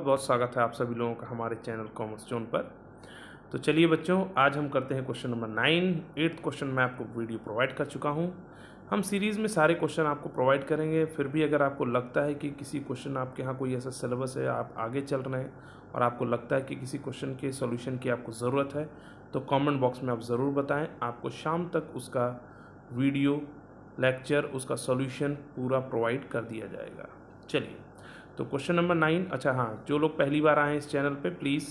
बहुत स्वागत है आप सभी लोगों का हमारे चैनल कॉमर्स जोन पर। तो चलिए बच्चों, आज हम करते हैं क्वेश्चन नंबर 9। 8th क्वेश्चन मैं आपको वीडियो प्रोवाइड कर चुका हूं। हम सीरीज़ में सारे क्वेश्चन आपको प्रोवाइड करेंगे। फिर भी अगर आपको लगता है कि किसी क्वेश्चन आपके यहाँ कोई ऐसा सिलेबस है, आप आगे चल रहे हैं और आपको लगता है कि किसी क्वेश्चन के सॉल्यूशन की आपको ज़रूरत है, तो कमेंट बॉक्स में आप ज़रूर बताएं। आपको शाम तक उसका वीडियो लेक्चर, उसका सॉल्यूशन पूरा प्रोवाइड कर दिया जाएगा। चलिए, तो क्वेश्चन नंबर 9। अच्छा हाँ, जो लोग पहली बार आए हैं इस चैनल पे, प्लीज़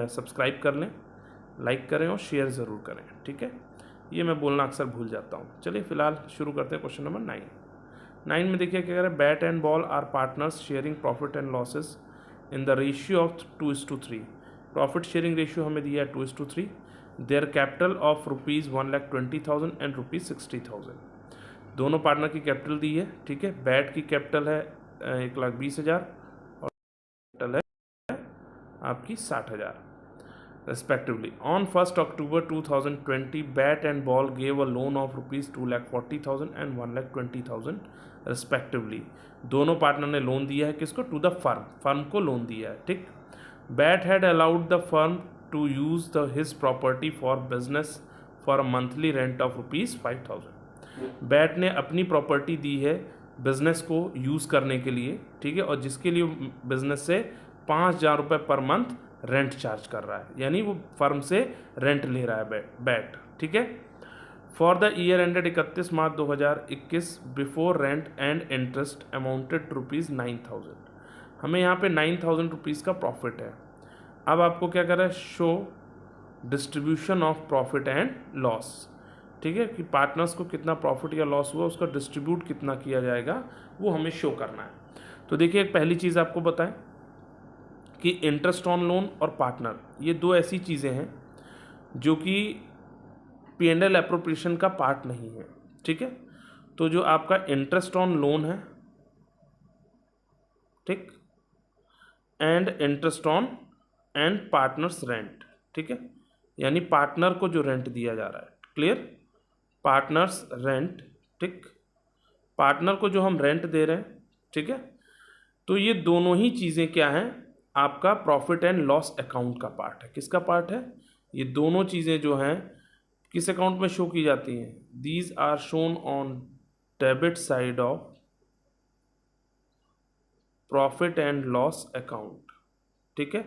सब्सक्राइब कर लें, लाइक करें और शेयर ज़रूर करें, ठीक है। ये मैं बोलना अक्सर भूल जाता हूँ। चलिए फिलहाल शुरू करते हैं क्वेश्चन नंबर 9 में। देखिए क्या कह रहा है, bat and ball are partners sharing profit and losses in the ratio of 2:3। Profit sharing ratio हमें दिया है 2:3। Their capital of ₹1,20,000 and ₹60,000। दोनों पार्टनर की कैपिटल दी है, ठीक है। बैट की कैपिटल है 1,20,000 और कैपिटल है आपकी 60,000 respectively. On 1 October 2020 bat and ball gave a loan of ₹2,40,000 and 1,20,000 respectively. दोनों पार्टनर ने लोन दिया है किसको? टू द फर्म को लोन दिया है, ठीक। Bat had allowed the firm to use the his property for business for a monthly rent of ₹5,000। Bat ने अपनी प्रॉपर्टी दी है बिजनेस को यूज़ करने के लिए, ठीक है, और जिसके लिए बिजनेस से ₹5,000 पर मंथ रेंट चार्ज कर रहा है, यानी वो फर्म से रेंट ले रहा है बैट, ठीक है। For the year ended 31 March 2021 before rent and interest amounted to ₹9,000। हमें यहाँ पे ₹9,000 का प्रॉफिट है। अब आपको क्या कर रहा है, show distribution of profit and loss, ठीक है, कि पार्टनर्स को कितना प्रॉफिट या लॉस हुआ, उसका डिस्ट्रीब्यूट कितना किया जाएगा, वो हमें शो करना है। तो देखिए, एक पहली चीज़ आपको बताएं कि इंटरेस्ट ऑन लोन और पार्टनर, ये दो ऐसी चीज़ें हैं जो कि P&L एप्रोप्रिएशन का पार्ट नहीं है, ठीक है। तो जो आपका इंटरेस्ट ऑन लोन है, ठीक, and interest on and partners rent, ठीक है, यानी पार्टनर को जो रेंट दिया जा रहा है, क्लियर, पार्टनर्स रेंट, ठीक, पार्टनर को जो हम रेंट दे रहे हैं, ठीक है। तो ये दोनों ही चीज़ें क्या हैं, आपका प्रॉफिट एंड लॉस अकाउंट का पार्ट है। किसका पार्ट है? ये दोनों चीज़ें जो हैं किस अकाउंट में शो की जाती हैं? These are shown on debit side of profit and loss account, ठीक है।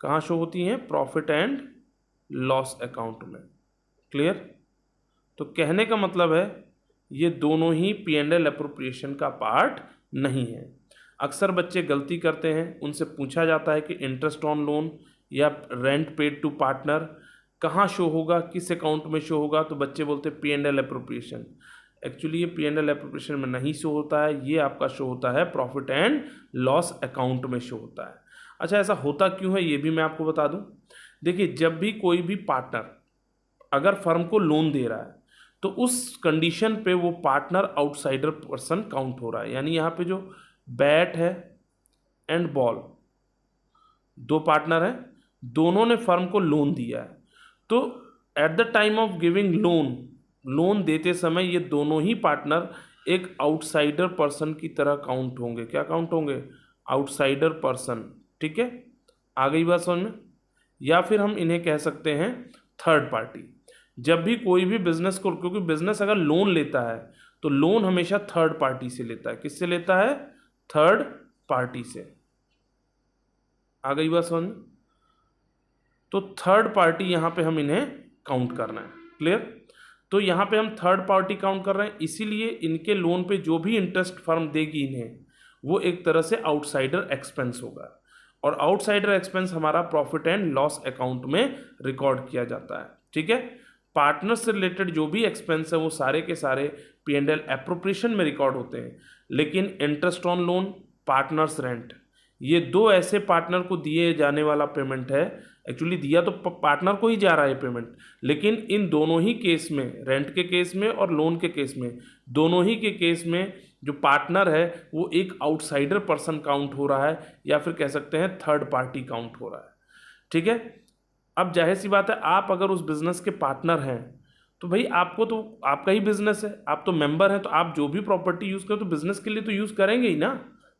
कहाँ शो होती हैं? प्रॉफिट एंड लॉस अकाउंट में, क्लियर। तो कहने का मतलब है ये दोनों ही P&L एप्रोप्रिएशन का पार्ट नहीं है। अक्सर बच्चे गलती करते हैं, उनसे पूछा जाता है कि इंटरेस्ट ऑन लोन या रेंट पेड टू पार्टनर कहाँ शो होगा, किस अकाउंट में शो होगा, तो बच्चे बोलते हैं P&L एप्रोप्रिएशन। एक्चुअली ये P&L एप्रोप्रिएशन में नहीं शो होता है, ये आपका शो होता है प्रॉफिट एंड लॉस अकाउंट में शो होता है। अच्छा, ऐसा होता क्यों है ये भी मैं आपको बता दूं। देखिए, जब भी कोई भी पार्टनर अगर फर्म को लोन दे रहा है तो उस कंडीशन पे वो पार्टनर आउटसाइडर पर्सन काउंट हो रहा है। यानी यहाँ पे जो बैट है एंड बॉल, दो पार्टनर हैं, दोनों ने फर्म को लोन दिया है, तो at the time of giving loan देते समय ये दोनों ही पार्टनर एक आउटसाइडर पर्सन की तरह काउंट होंगे। क्या काउंट होंगे? आउटसाइडर पर्सन, ठीक है। आ गई बात समझ में? या फिर हम इन्हें कह सकते हैं थर्ड पार्टी। जब भी कोई भी बिजनेस को, क्योंकि बिजनेस अगर लोन लेता है तो लोन हमेशा थर्ड पार्टी से लेता है। किससे लेता है? थर्ड पार्टी से। आ गई बात समझ में? तो थर्ड पार्टी यहां पे हम इन्हें काउंट करना है, क्लियर। तो यहां पे हम थर्ड पार्टी काउंट कर रहे हैं, इसीलिए इनके लोन पे जो भी इंटरेस्ट फर्म देगी इन्हें, वो एक तरह से आउटसाइडर एक्सपेंस होगा, और आउटसाइडर एक्सपेंस हमारा प्रॉफिट एंड लॉस अकाउंट में रिकॉर्ड किया जाता है, ठीक है। पार्टनर से रिलेटेड जो भी एक्सपेंस है वो सारे के सारे P&L एप्रोप्रिएशन में रिकॉर्ड होते हैं, लेकिन interest on loan, partners rent, ये दो ऐसे पार्टनर को दिए जाने वाला पेमेंट है। एक्चुअली दिया तो पार्टनर को ही जा रहा है पेमेंट, लेकिन इन दोनों ही केस में, रेंट के केस में और लोन के केस में, दोनों ही के केस में जो पार्टनर है वो एक आउटसाइडर पर्सन काउंट हो रहा है, या फिर कह सकते हैं थर्ड पार्टी काउंट हो रहा है, ठीक है। अब जाहिर सी बात है, आप अगर उस बिजनेस के पार्टनर हैं तो भाई आपको तो आपका ही बिजनेस है, आप तो मेंबर हैं, तो आप जो भी प्रॉपर्टी यूज़ करो तो बिजनेस के लिए तो यूज़ करेंगे ही ना।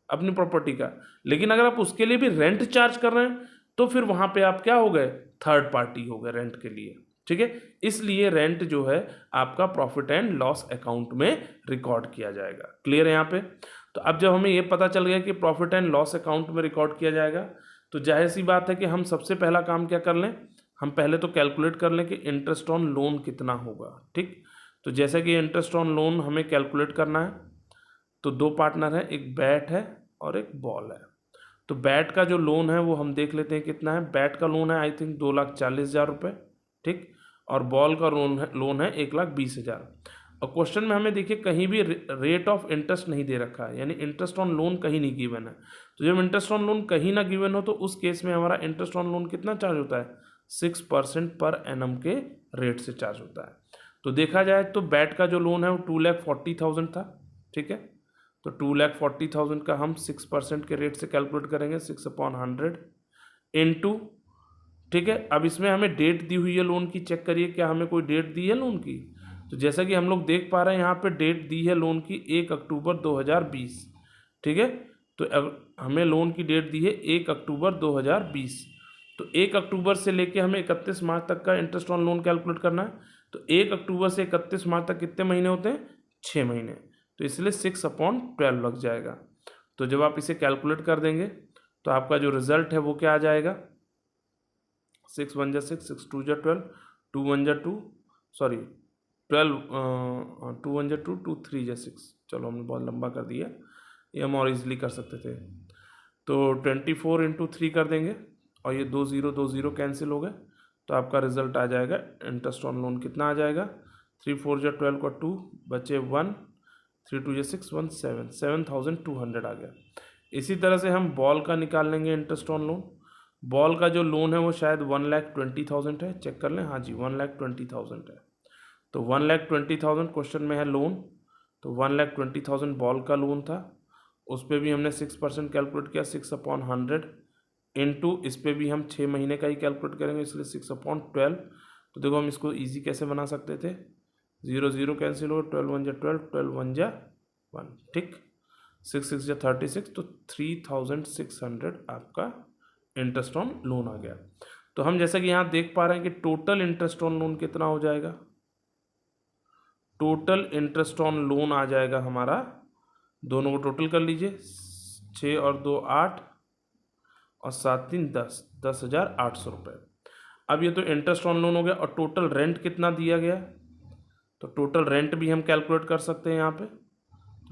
अपनी प्रॉपर्टी का। लेकिन अगर आप उसके लिए भी रेंट चार्ज कर रहे हैं तो फिर वहाँ पे आप क्या हो गए, थर्ड पार्टी हो गए रेंट के लिए, ठीक है। इसलिए रेंट जो है आपका प्रॉफिट एंड लॉस अकाउंट में रिकॉर्ड किया जाएगा। क्लियर है यहाँ पे। तो अब जब हमें ये पता चल गया कि प्रॉफिट एंड लॉस अकाउंट में रिकॉर्ड किया जाएगा, तो जाहिर सी बात है कि हम सबसे पहला काम क्या कर लें, हम पहले तो कैलकुलेट कर लें कि इंटरेस्ट ऑन लोन कितना होगा, ठीक। तो जैसे कि इंटरेस्ट ऑन लोन हमें कैलकुलेट करना है, तो दो पार्टनर है, एक बैट है और एक बॉल है। तो बैट का जो लोन है वो हम देख लेते हैं कितना है। बैट का लोन है आई थिंक 2,40,000 रुपये, ठीक। और बॉल का लोन है 1,20,000। और क्वेश्चन में हमें देखिए कहीं भी रेट ऑफ इंटरेस्ट नहीं दे रखा है, यानी इंटरेस्ट ऑन लोन कहीं नहीं गिवन है। तो जब इंटरेस्ट ऑन लोन कहीं ना गिवन हो तो उस केस में हमारा इंटरेस्ट ऑन लोन कितना चार्ज होता है, 6% पर एनम के रेट से चार्ज होता है। तो देखा जाए तो बैट का जो लोन है वो 2,40,000 था, ठीक है। तो 2,40,000 का हम 6% के रेट से कैलकुलेट करेंगे, 6/100 इंटू, ठीक है। अब इसमें हमें डेट दी हुई है लोन की, चेक करिए क्या हमें कोई डेट दी है लोन की। तो जैसा कि हम लोग देख पा रहे हैं यहाँ पे डेट दी है लोन की 1 अक्टूबर 2020, ठीक है। तो हमें लोन की डेट दी है 1 अक्टूबर 2020। तो 1 अक्टूबर से लेके हमें 31 मार्च तक का इंटरेस्ट ऑन लोन कैलकुलेट करना है। तो 1 अक्टूबर से 31 मार्च तक कितने महीने होते हैं, 6 महीने। तो इसलिए 6/12 लग जाएगा। तो जब आप इसे कैलकुलेट कर देंगे तो आपका जो रिजल्ट है वो क्या आ जाएगा, 6 1 जा 6, 6 2 जा 12, 2 1 जा 2, सॉरी 12, 2 1 जा 2, 2 3 जा 6। चलो हमने बहुत लंबा कर दिया, ये हम और इजीली कर सकते थे। तो 24 इंटू 3 कर देंगे और ये 2 0 कैंसिल हो गए। तो आपका रिजल्ट आ जाएगा इंटरेस्ट ऑन लोन कितना आ जाएगा, 3 4 जा 12 का 2 बचे 1, 3 2 जा 6 1 7, 7,200 आ गया। इसी तरह से हम बॉल का निकाल लेंगे इंटरेस्ट ऑन लोन। बॉल का जो लोन है वो शायद 1,20,000 है, चेक कर लें, हाँ जी 1,20,000 है। तो 1,20,000 क्वेश्चन में है लोन, तो 1,20,000 बॉल का लोन था, उस पर भी हमने 6% कैलकुलेट किया, 6/100 इंटू इस पर भी हम 6 महीने का ही कैलकुलेट करेंगे, इसलिए 6/12। तो देखो हम इसको इजी कैसे बना सकते थे, 0 0 कैंसिल हो, 12 1 जा 12, 12 1 जा 1, ठीक, 6 6 जा 36। तो 3,600 आपका इंटरेस्ट ऑन लोन आ गया। तो हम जैसा कि यहाँ देख पा रहे हैं कि टोटल इंटरेस्ट ऑन लोन कितना हो जाएगा, टोटल इंटरेस्ट ऑन लोन आ जाएगा हमारा, दोनों को टोटल कर लीजिए, 6 और 2 8 और 7 3 10, 10,800 रुपये। अब ये तो इंटरेस्ट ऑन लोन हो गया। और टोटल रेंट कितना दिया गया, तो टोटल रेंट भी हम कैलकुलेट कर सकते हैं यहाँ पे।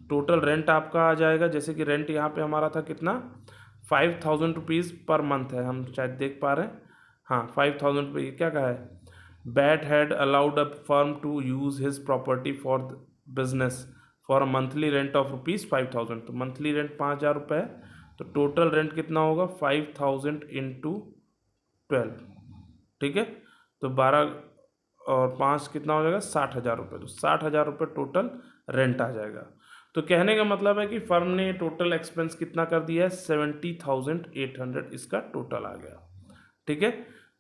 टोटल रेंट आपका आ जाएगा, जैसे कि रेंट यहाँ पे हमारा था कितना, 5,000 रुपीज़ पर मंथ है, हम शायद देख पा रहे हैं, हाँ 5,000 रुपये। क्या कहा है, bat had allowed a firm to use his property for business for a monthly rent of ₹5,000। तो मंथली रेंट 5,000 रुपये है। तो टोटल रेंट कितना होगा, 5,000 इंटू 12, ठीक है। तो 12 और 5 कितना हो जाएगा, 60,000 रुपये। तो 60,000 रुपये टोटल रेंट आ जाएगा। तो कहने का मतलब है कि फर्म ने टोटल एक्सपेंस कितना कर दिया है, 70,800 इसका टोटल आ गया, ठीक है।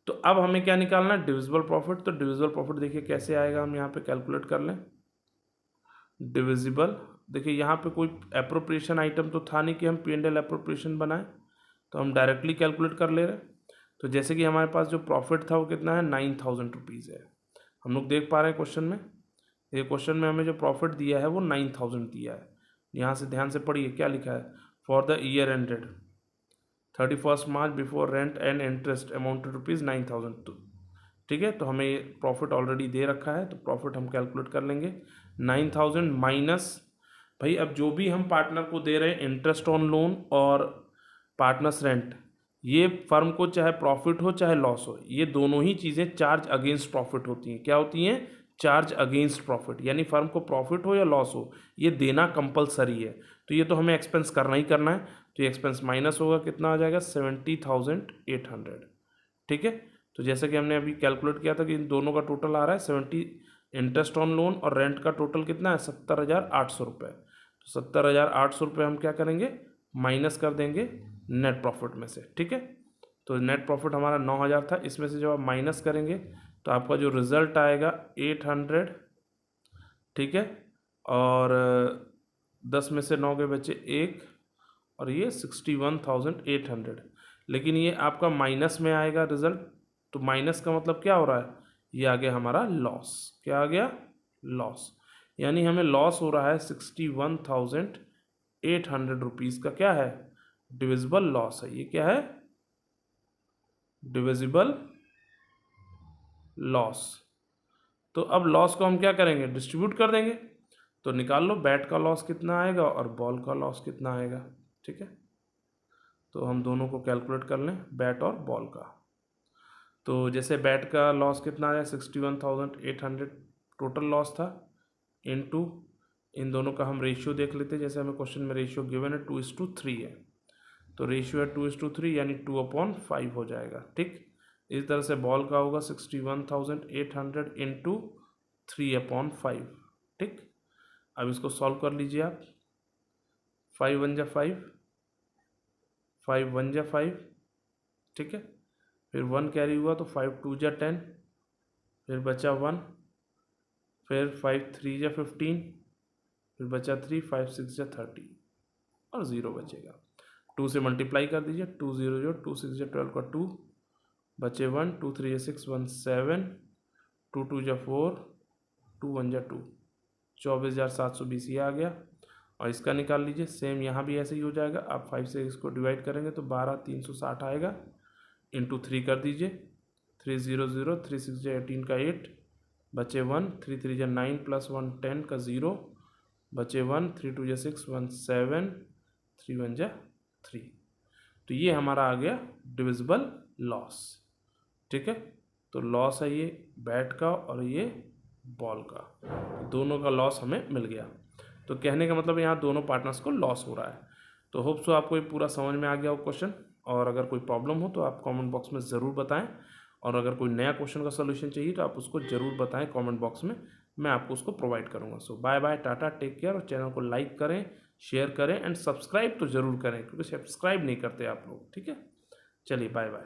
तो अब हमें क्या निकालना है, डिविजिबल प्रॉफिट। तो डिविजिबल प्रॉफिट देखिए कैसे आएगा, हम यहाँ पे कैलकुलेट कर लें। डिविजिबल, देखिए यहाँ पे कोई एप्रोप्रिएशन आइटम तो था नहीं कि हम P&L एप्रोप्रिएशन बनाएं, तो हम डायरेक्टली कैलकुलेट कर ले रहे। तो जैसे कि हमारे पास जो प्रॉफिट था वो कितना है, 9,000 रुपीज़ है। हम लोग देख पा रहे हैं क्वेश्चन में, ये क्वेश्चन में हमें जो प्रॉफिट दिया है वो 9,000 दिया है। यहाँ से ध्यान से पढ़िए क्या लिखा है, for the year ended 31 March before rent and interest amounted ₹9,000, ठीक है। तो हमें प्रॉफिट ऑलरेडी दे रखा है, तो प्रॉफिट हम कैलकुलेट कर लेंगे, 9,000 माइनस, भाई अब जो भी हम पार्टनर को दे रहे हैं इंटरेस्ट ऑन लोन और पार्टनर्स रेंट, ये फर्म को चाहे प्रॉफिट हो चाहे लॉस हो, ये दोनों ही चीज़ें चार्ज अगेंस्ट प्रॉफिट होती हैं। क्या होती हैं, चार्ज अगेंस्ट प्रॉफिट, यानी फर्म को प्रॉफिट हो या लॉस हो ये देना कंपलसरी है। तो ये तो हमें एक्सपेंस करना ही करना है। तो ये एक्सपेंस माइनस होगा, कितना आ जाएगा, 70,800, ठीक है। तो जैसे कि हमने अभी कैलकुलेट किया था कि इन दोनों का टोटल आ रहा है 70, इंटरेस्ट ऑन लोन और रेंट का टोटल कितना है, 70,800 रुपये। तो 70,800 रुपये हम क्या करेंगे, माइनस कर देंगे नेट प्रॉफिट में से, ठीक है। तो नेट प्रॉफिट हमारा 9,000 था, इसमें से जब आप माइनस करेंगे तो आपका जो रिजल्ट आएगा 800, ठीक है। और 10 में से 9 के बचे 1 और ये 61,800, लेकिन ये आपका माइनस में आएगा रिजल्ट। तो माइनस का मतलब क्या हो रहा है, ये आ गया हमारा लॉस। क्या आ गया, लॉस। यानी हमें लॉस हो रहा है 61,800 रुपीज़ का। क्या है, डिविजिबल लॉस है। ये क्या है, डिविजिबल लॉस। तो अब लॉस को हम क्या करेंगे, डिस्ट्रीब्यूट कर देंगे। तो निकाल लो बैट का लॉस कितना आएगा और बॉल का लॉस कितना आएगा। ठीक है, तो हम दोनों को कैलकुलेट कर लें, बैट और बॉल का। तो जैसे बैट का लॉस कितना आया 61,800 टोटल लॉस था, इनटू इन दोनों का हम रेशियो देख लेते हैं। जैसे हमें क्वेश्चन में रेशियो गिवन है 2:3 है, तो रेशियो है 2:3 यानी 2/5 हो जाएगा। ठीक, इस तरह से बॉल का होगा 61,800 इंटू 3/5। ठीक, अब इसको सॉल्व कर लीजिए आप। 5 1 जा 5, 5 1 जा 5। ठीक है, फिर 1 कैरी हुआ तो 5 2 जा 10, फिर बचा 1, फिर 5 3 जा 15, फिर बचा 3, 5 6 जा 30 और 0 बचेगा। 2 से मल्टीप्लाई कर दीजिए, 2 0 0, 2 6 जा 12 का 2, बचे 1, 2 3 जा 6 1 7, 2 2 जा 4, 2 1 जा 2, 24,720 ये आ गया। और इसका निकाल लीजिए, सेम यहाँ भी ऐसे ही हो जाएगा। आप 5 से इसको डिवाइड करेंगे तो 12,360 आएगा, इंटू 3 कर दीजिए, 3 0 0, 3 6 जा 18 का 8, बचे 1, 3 3 जा 9 प्लस 1 10 का 0, बचे 1, 3 2 जा 6 1 7, 3 1 जा 3। तो ये हमारा आ गया डिविजिबल लॉस। ठीक है, तो लॉस है ये बैट का और ये बॉल का, दोनों का लॉस हमें मिल गया। तो कहने का मतलब यहाँ दोनों पार्टनर्स को लॉस हो रहा है। तो होप सो आपको ये पूरा समझ में आ गया हो क्वेश्चन। और अगर कोई प्रॉब्लम हो तो आप कमेंट बॉक्स में ज़रूर बताएं, और अगर कोई नया क्वेश्चन का सोल्यूशन चाहिए तो आप उसको ज़रूर बताएं कमेंट बॉक्स में, मैं आपको उसको प्रोवाइड करूँगा। So bye bye, tata, take care. और चैनल को लाइक करें, शेयर करें एंड सब्सक्राइब तो ज़रूर करें, क्योंकि सब्सक्राइब नहीं करते आप लोग। ठीक है, चलिए बाय बाय।